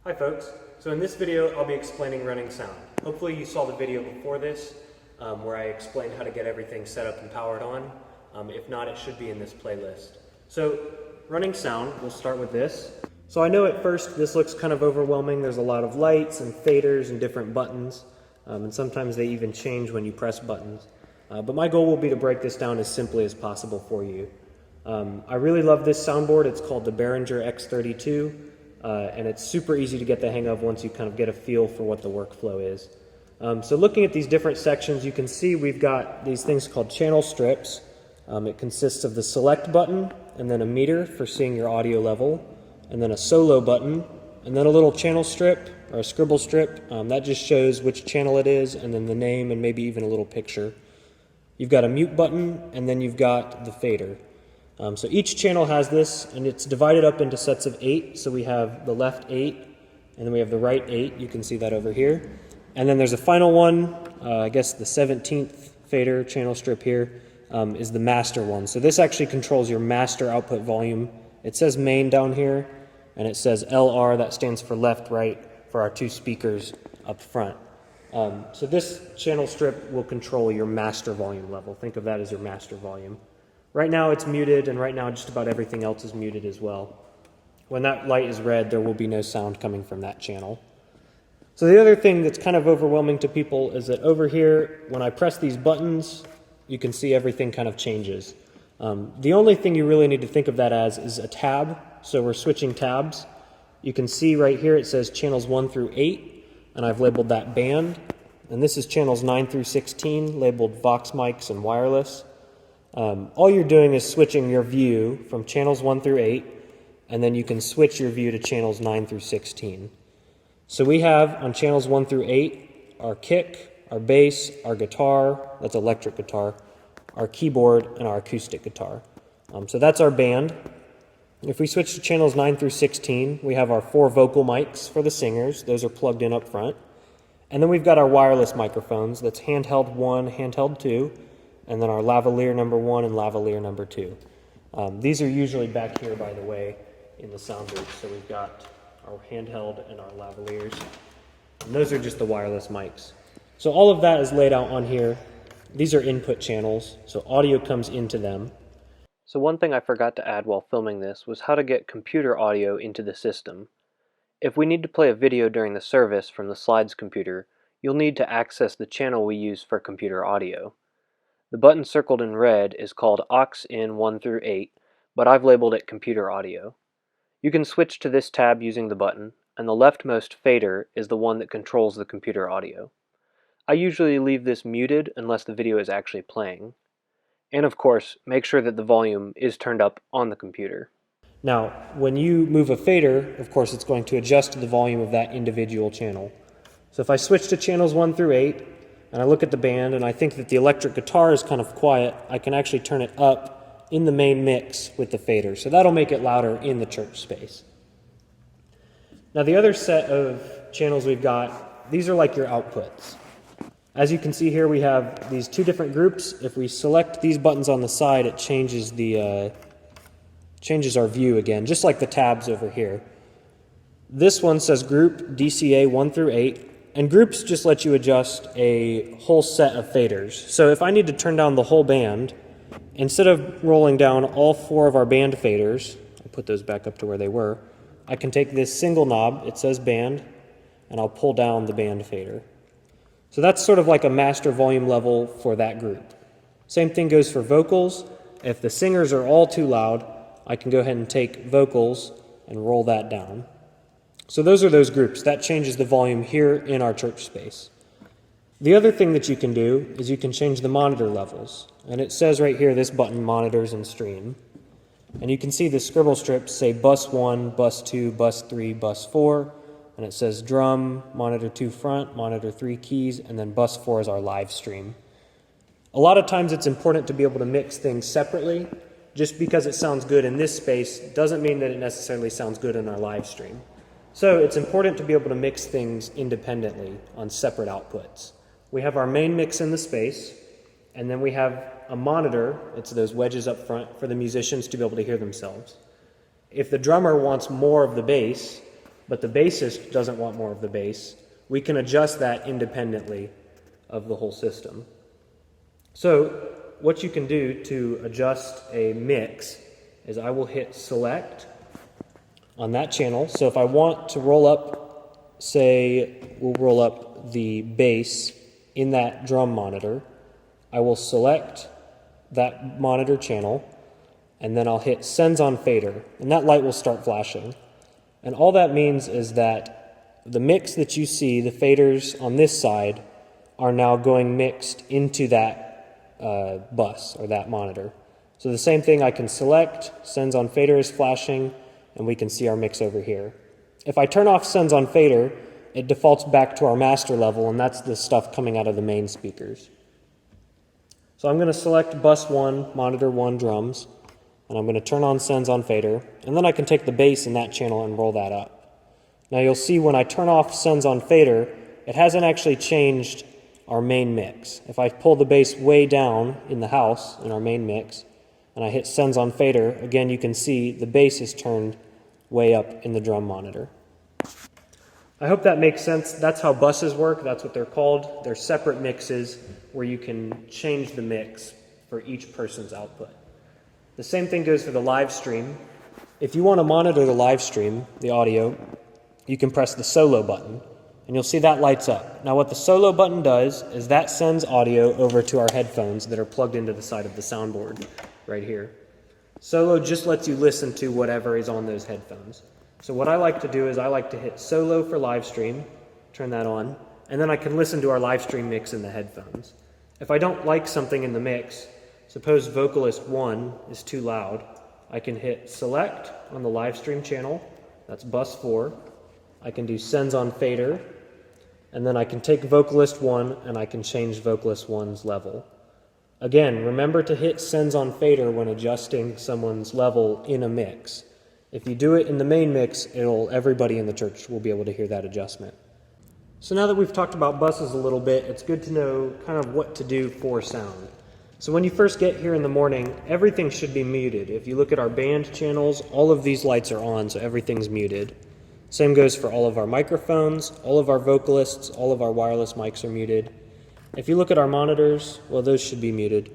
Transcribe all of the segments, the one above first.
Hi folks, so in this video I'll be explaining running sound. Hopefully you saw the video before this where I explained how to get everything set up and powered on. If not, it should be in this playlist. So running sound, we'll start with this. So I know at first this looks kind of overwhelming. There's a lot of lights and faders and different buttons, and sometimes they even change when you press buttons. But my goal will be to break this down as simply as possible for you. I really love this soundboard. It's called the Behringer X32. And it's super easy to get the hang of once you kind of get a feel for what the workflow is. So looking at these different sections, you can see we've got these things called channel strips. It consists of the select button, and then a meter for seeing your audio level, and then a solo button, and then a little channel strip, or a scribble strip. That just shows which channel it is, and then the name, and maybe even a little picture. You've got a mute button, and then you've got the fader. So each channel has this, and it's divided up into sets of 8. So we have the left 8, and then we have the right 8. You can see that over here. And then there's a final one, I guess the 17th fader channel strip here is the master one. So this actually controls your master output volume. It says main down here, and it says LR, that stands for left, right, for our 2 speakers up front. So this channel strip will control your master volume level. Think of that as your master volume. Right now it's muted, and right now just about everything else is muted as well. When that light is red, there will be no sound coming from that channel. So the other thing that's kind of overwhelming to people is that over here, when I press these buttons, you can see everything kind of changes. The only thing you really need to think of that as is a tab. So we're switching tabs. You can see right here it says channels 1 through 8, and I've labeled that band. And this is channels 9 through 16, labeled Vox mics and wireless. All you're doing is switching your view from channels 1 through 8, and then you can switch your view to channels 9 through 16. So we have on channels 1 through 8 our kick, our bass, our guitar, that's electric guitar, our keyboard, and our acoustic guitar. So that's our band. If we switch to channels 9 through 16, we have our 4 vocal mics for the singers. Those are plugged in up front. And then we've got our wireless microphones. That's handheld 1, handheld 2. And then our lavalier number 1 and lavalier number 2. These are usually back here, by the way, in the sound booth. So we've got our handheld and our lavaliers. And those are just the wireless mics. So all of that is laid out on here. These are input channels, so audio comes into them. So one thing I forgot to add while filming this was how to get computer audio into the system. If we need to play a video during the service from the slides computer, you'll need to access the channel we use for computer audio. The button circled in red is called aux in 1 through 8, but I've labeled it computer audio. You can switch to this tab using the button, and the leftmost fader is the one that controls the computer audio. I usually leave this muted unless the video is actually playing. And of course, make sure that the volume is turned up on the computer. Now, when you move a fader, of course it's going to adjust the volume of that individual channel. So if I switch to channels 1 through 8, and I look at the band and I think that the electric guitar is kind of quiet, I can actually turn it up in the main mix with the fader. So that'll make it louder in the church space. Now the other set of channels we've got, these are like your outputs. As you can see here, we have these 2 different groups. If we select these buttons on the side, it changes our view again, just like the tabs over here. This one says group DCA 1 through 8. And groups just let you adjust a whole set of faders. So if I need to turn down the whole band, instead of rolling down all 4 of our band faders, I'll put those back up to where they were, I can take this single knob, it says band, and I'll pull down the band fader. So that's sort of like a master volume level for that group. Same thing goes for vocals. If the singers are all too loud, I can go ahead and take vocals and roll that down. So those are those groups. That changes the volume here in our church space. The other thing that you can do is you can change the monitor levels. And it says right here, this button monitors and stream. And you can see the scribble strips say bus 1, bus 2, bus 3, bus 4. And it says drum, monitor 2 front, monitor 3 keys, and then bus 4 is our live stream. A lot of times it's important to be able to mix things separately. Just because it sounds good in this space doesn't mean that it necessarily sounds good in our live stream. So it's important to be able to mix things independently on separate outputs. We have our main mix in the space, and then we have a monitor, it's those wedges up front, for the musicians to be able to hear themselves. If the drummer wants more of the bass, but the bassist doesn't want more of the bass, we can adjust that independently of the whole system. So what you can do to adjust a mix is I will hit select on that channel. So if I want to roll up, say we'll roll up the bass in that drum monitor, I will select that monitor channel, and then I'll hit sends on fader, and that light will start flashing. And all that means is that the mix that you see, the faders on this side, are now going mixed into that bus or that monitor. So the same thing, I can select, sends on fader is flashing, and we can see our mix over here. If I turn off sends on fader, it defaults back to our master level, and that's the stuff coming out of the main speakers. So I'm going to select bus 1, monitor 1 drums, and I'm going to turn on sends on fader, and then I can take the bass in that channel and roll that up. Now you'll see when I turn off sends on fader, it hasn't actually changed our main mix. If I pull the bass way down in the house, in our main mix, and I hit sends on fader, again you can see the bass is turned way up in the drum monitor. I hope that makes sense. That's how buses work. That's what they're called. They're separate mixes where you can change the mix for each person's output. The same thing goes for the live stream. If you want to monitor the live stream, the audio, you can press the solo button, and you'll see that lights up. Now what the solo button does is that sends audio over to our headphones that are plugged into the side of the soundboard right here. Solo just lets you listen to whatever is on those headphones. So what I like to do is I like to hit solo for live stream, turn that on, and then I can listen to our live stream mix in the headphones. If I don't like something in the mix, suppose vocalist 1 is too loud, I can hit select on the live stream channel, that's bus 4, I can do sends on fader, and then I can take vocalist 1 and I can change vocalist 1's level. Again, remember to hit sends on fader when adjusting someone's level in a mix. If you do it in the main mix, everybody in the church will be able to hear that adjustment. So now that we've talked about buses a little bit, it's good to know kind of what to do for sound. So when you first get here in the morning, everything should be muted. If you look at our band channels, all of these lights are on, so everything's muted. Same goes for all of our microphones, all of our vocalists, all of our wireless mics are muted. If you look at our monitors, well, those should be muted.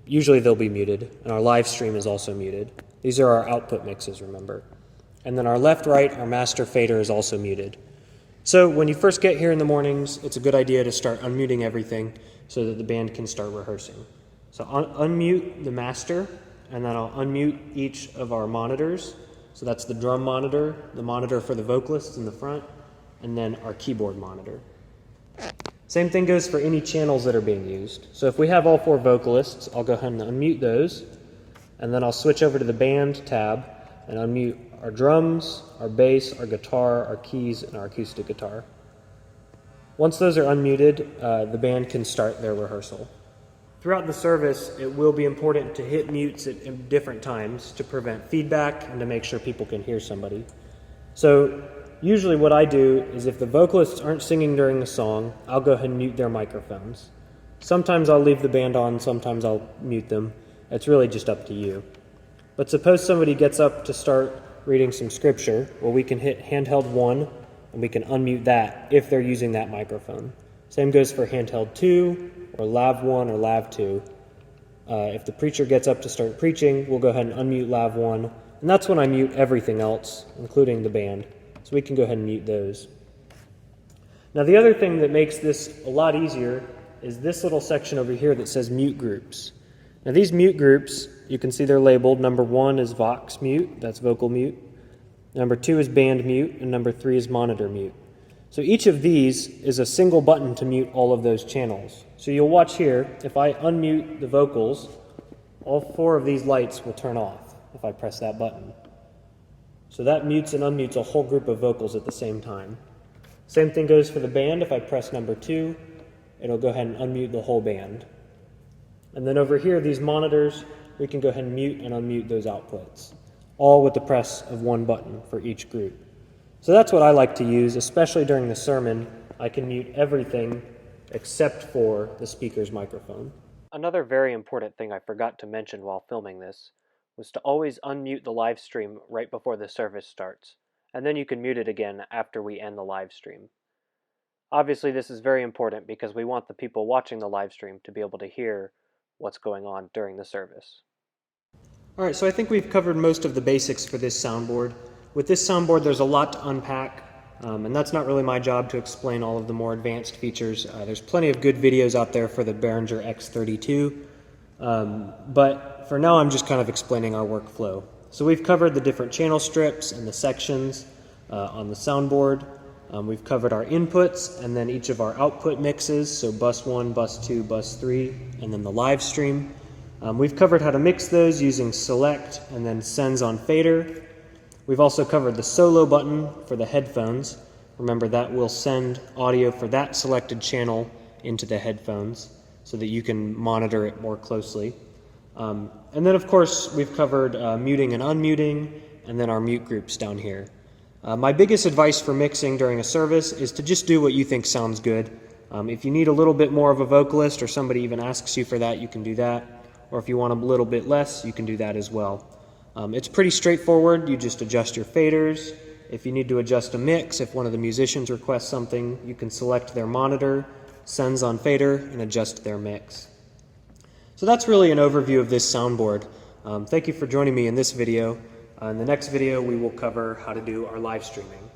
Usually they'll be muted, and our live stream is also muted. These are our output mixes, remember. And then our left-right, our master fader is also muted. So when you first get here in the mornings, it's a good idea to start unmuting everything so that the band can start rehearsing. So unmute the master, and then I'll unmute each of our monitors. So that's the drum monitor, the monitor for the vocalists in the front, and then our keyboard monitor. Same thing goes for any channels that are being used. So if we have all 4 vocalists, I'll go ahead and unmute those, and then I'll switch over to the band tab and unmute our drums, our bass, our guitar, our keys, and our acoustic guitar. Once those are unmuted, the band can start their rehearsal. Throughout the service, it will be important to hit mutes at different times to prevent feedback and to make sure people can hear somebody. So usually what I do is if the vocalists aren't singing during the song, I'll go ahead and mute their microphones. Sometimes I'll leave the band on, sometimes I'll mute them. It's really just up to you. But suppose somebody gets up to start reading some scripture, well, we can hit handheld 1 and we can unmute that if they're using that microphone. Same goes for handheld 2 or lav 1 or lav 2. If the preacher gets up to start preaching, we'll go ahead and unmute lav 1, and that's when I mute everything else, including the band. So we can go ahead and mute those. Now the other thing that makes this a lot easier is this little section over here that says mute groups. Now these mute groups, you can see they're labeled. Number 1 is Vox mute, that's vocal mute. Number 2 is band mute, and number 3 is monitor mute. So each of these is a single button to mute all of those channels. So you'll watch here, if I unmute the vocals, all 4 of these lights will turn off if I press that button. So that mutes and unmutes a whole group of vocals at the same time. Same thing goes for the band. If I press number 2, it'll go ahead and unmute the whole band. And then over here, these monitors, we can go ahead and mute and unmute those outputs, all with the press of 1 button for each group. So that's what I like to use, especially during the sermon. I can mute everything except for the speaker's microphone. Another very important thing I forgot to mention while filming this was to always unmute the live stream right before the service starts. and then you can mute it again after we end the live stream. Obviously, this is very important because we want the people watching the live stream to be able to hear what's going on during the service. All right, so I think we've covered most of the basics for this soundboard. With this soundboard, there's a lot to unpack, and that's not really my job to explain all of the more advanced features. There's plenty of good videos out there for the Behringer X32, but for now I'm just kind of explaining our workflow. So we've covered the different channel strips and the sections on the soundboard. We've covered our inputs and then each of our output mixes, so bus 1, bus 2, bus 3, and then the live stream. We've covered how to mix those using select and then sends on fader. We've also covered the solo button for the headphones. Remember, that will send audio for that selected channel into the headphones so that you can monitor it more closely. And then, of course, we've covered muting and unmuting, and then our mute groups down here. My biggest advice for mixing during a service is to just do what you think sounds good. If you need a little bit more of a vocalist or somebody even asks you for that, you can do that. Or if you want a little bit less, you can do that as well. It's pretty straightforward. You just adjust your faders. If you need to adjust a mix, if one of the musicians requests something, you can select their monitor, sends on fader, and adjust their mix. So that's really an overview of this soundboard. Thank you for joining me in this video. In the next video, we will cover how to do our live streaming.